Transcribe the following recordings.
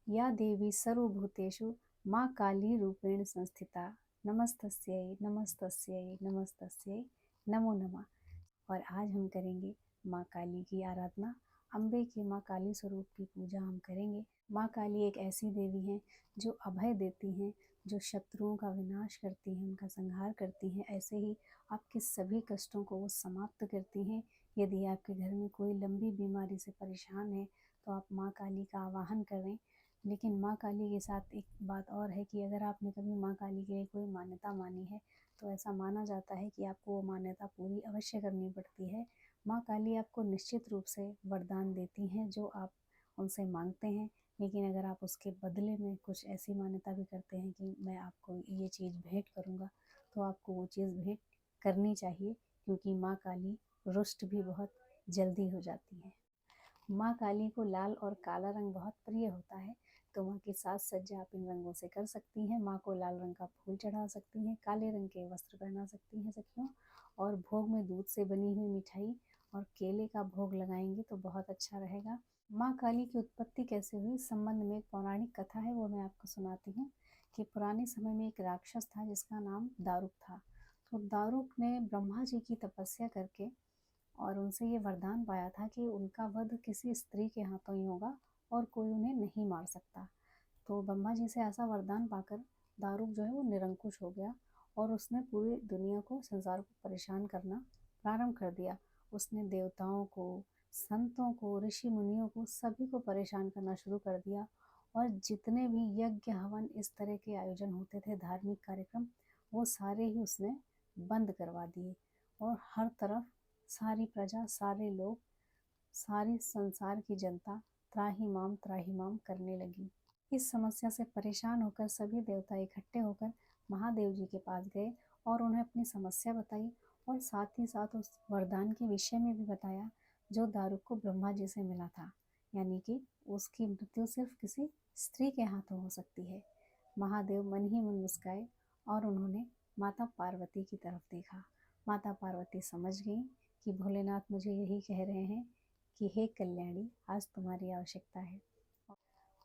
या देवी सर्वभूतेषु माँ काली रूपेण संस्थिता नमस्तस्यै नमस्तस्यै नमस्तस्यै नमो नमः। और आज हम करेंगे माँ काली की आराधना। अम्बे के माँ काली स्वरूप की पूजा हम करेंगे। माँ काली एक ऐसी देवी हैं जो अभय देती हैं, जो शत्रुओं का विनाश करती हैं, उनका संहार करती हैं। ऐसे ही आपके सभी कष्टों को वो समाप्त करती हैं। यदि आपके घर में कोई लंबी बीमारी से परेशान है तो आप माँ काली का आवाहन करें। लेकिन माँ काली के साथ एक बात और है कि अगर आपने कभी माँ काली के लिए कोई मान्यता मानी है तो ऐसा माना जाता है कि आपको वो मान्यता पूरी अवश्य करनी पड़ती है। माँ काली आपको निश्चित रूप से वरदान देती हैं जो आप उनसे मांगते हैं। लेकिन अगर आप उसके बदले में कुछ ऐसी मान्यता भी करते हैं कि मैं आपको ये चीज़ भेंट करूँगा, तो आपको वो चीज़ भेंट करनी चाहिए, क्योंकि माँ काली रुष्ट भी बहुत जल्दी हो जाती हैं। माँ काली को लाल और काला रंग बहुत प्रिय होता है, तो माँ की साज सज्जा आप इन रंगों से कर सकती हैं। माँ को लाल रंग का फूल चढ़ा सकती हैं, काले रंग के वस्त्र पहना सकती हैं सखियों, और भोग में दूध से बनी हुई मिठाई और केले का भोग लगाएंगे तो बहुत अच्छा रहेगा। माँ काली की उत्पत्ति कैसे हुई, इस संबंध में एक पौराणिक कथा है, वो मैं आपको सुनाती हूँ। कि पुराने समय में एक राक्षस था जिसका नाम दारुक था। तो दारुक ने ब्रह्मा जी की तपस्या करके और उनसे ये वरदान पाया था कि उनका वध किसी स्त्री के हाथों ही होगा और कोई उन्हें नहीं मार सकता। तो ब्रह्मा जी से ऐसा वरदान पाकर दारुक जो है वो निरंकुश हो गया और उसने पूरी दुनिया को, संसार को परेशान करना प्रारंभ कर दिया। उसने देवताओं को, संतों को, ऋषि मुनियों को, सभी को परेशान करना शुरू कर दिया। और जितने भी यज्ञ हवन इस तरह के आयोजन होते थे, धार्मिक कार्यक्रम, वो सारे ही उसने बंद करवा दिए। और हर तरफ सारी प्रजा, सारे लोग, सारी संसार की जनता त्राही माम करने लगी। इस समस्या से परेशान होकर सभी देवता इकट्ठे होकर महादेव जी के पास गए और उन्हें अपनी समस्या बताई, और साथ ही साथ उस वरदान के विषय में भी बताया जो दारुक को ब्रह्मा जी से मिला था, यानी कि उसकी मृत्यु सिर्फ किसी स्त्री के हाथों हो सकती है। महादेव मन ही मन मुस्काए और उन्होंने माता पार्वती की तरफ देखा। माता पार्वती समझ गई कि भोलेनाथ मुझे यही कह रहे हैं कि हे कल्याणी, आज तुम्हारी आवश्यकता है।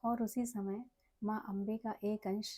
और उसी समय माँ अम्बे का एक अंश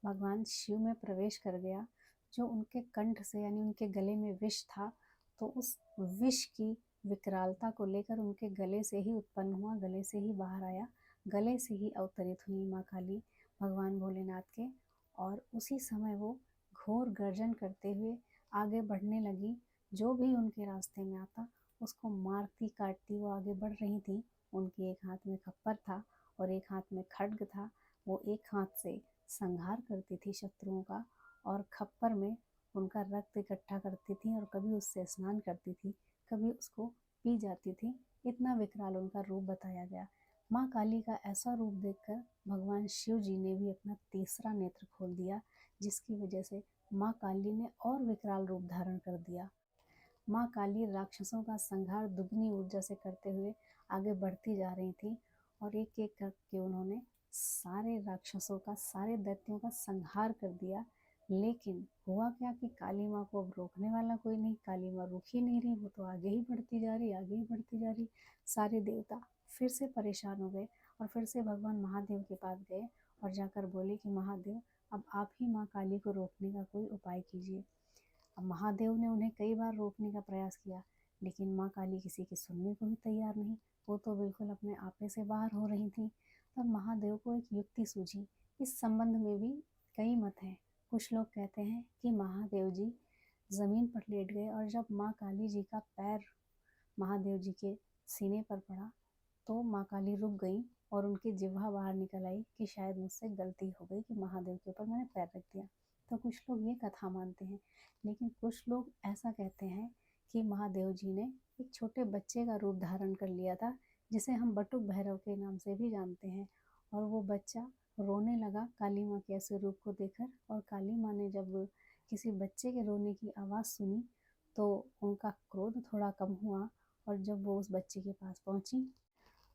भगवान शिव में प्रवेश कर गया, जो उनके कंठ से, यानी उनके गले में विष था, तो उस विष की विकरालता को लेकर उनके गले से ही उत्पन्न हुआ, गले से ही बाहर आया, गले से ही अवतरित हुई माँ काली भगवान भोलेनाथ के। और उसी समय वो घोर गर्जन करते हुए आगे बढ़ने लगी। जो भी उनके रास्ते में आता उसको मारती काटती वो आगे बढ़ रही थी। उनके एक हाथ में खप्पर था और एक हाथ में खड्ग था। वो एक हाथ से संहार करती थी शत्रुओं का और खप्पर में उनका रक्त इकट्ठा करती थी, और कभी उससे स्नान करती थी, कभी उसको पी जाती थी। इतना विकराल उनका रूप बताया गया। माँ काली का ऐसा रूप देखकर भगवान शिव जी ने भी अपना तीसरा नेत्र खोल दिया, जिसकी वजह से माँ काली ने और विकराल रूप धारण कर दिया। माँ काली राक्षसों का संहार दुगनी ऊर्जा से करते हुए आगे बढ़ती जा रही थी, और एक एक करके उन्होंने सारे राक्षसों का, सारे दैत्यों का संहार कर दिया। लेकिन हुआ क्या कि काली माँ को अब रोकने वाला कोई नहीं, काली माँ रुक ही नहीं रही, वो तो आगे ही बढ़ती जा रही, आगे ही बढ़ती जा रही। सारे देवता फिर से परेशान हो गए और फिर से भगवान महादेव के पास गए और जाकर बोले कि महादेव, अब आप ही माँ काली को रोकने का कोई उपाय कीजिए। अब महादेव ने उन्हें कई बार रोकने का प्रयास किया, लेकिन माँ काली किसी की सुनने को ही तैयार नहीं। वो तो बिल्कुल अपने आपे से बाहर हो रही थी। तब महादेव को एक युक्ति सूझी। इस संबंध में भी कई मत हैं। कुछ लोग कहते हैं कि महादेव जी जमीन पर लेट गए और जब माँ काली जी का पैर महादेव जी के सीने पर पड़ा तो माँ काली रुक गई और उनकी जिह्वा बाहर निकल आई कि शायद मुझसे गलती हो गई कि महादेव के ऊपर मैंने पैर रख दिया। तो कुछ लोग ये कथा मानते हैं, लेकिन कुछ लोग ऐसा कहते हैं कि महादेव जी ने एक छोटे बच्चे का रूप धारण कर लिया था, जिसे हम बटुक भैरव के नाम से भी जानते हैं। और वो बच्चा रोने लगा काली माँ के ऐसे रूप को देखकर, और काली माँ ने जब किसी बच्चे के रोने की आवाज़ सुनी तो उनका क्रोध थोड़ा कम हुआ, और जब वो उस बच्चे के पास पहुंची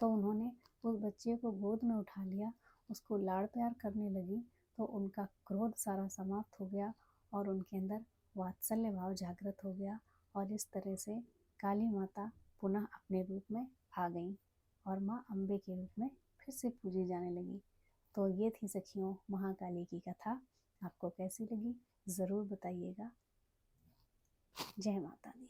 तो उन्होंने उस बच्चे को गोद में उठा लिया, उसको लाड़ प्यार करने लगी। तो उनका क्रोध सारा समाप्त हो गया और उनके अंदर वात्सल्य भाव जागृत हो गया, और इस तरह से काली माता पुनः अपने रूप में आ गईं और माँ अम्बे के रूप में फिर से पूजी जाने लगी। तो ये थी सखियों महाकाली की कथा। आपको कैसी लगी ज़रूर बताइएगा। जय माता दी।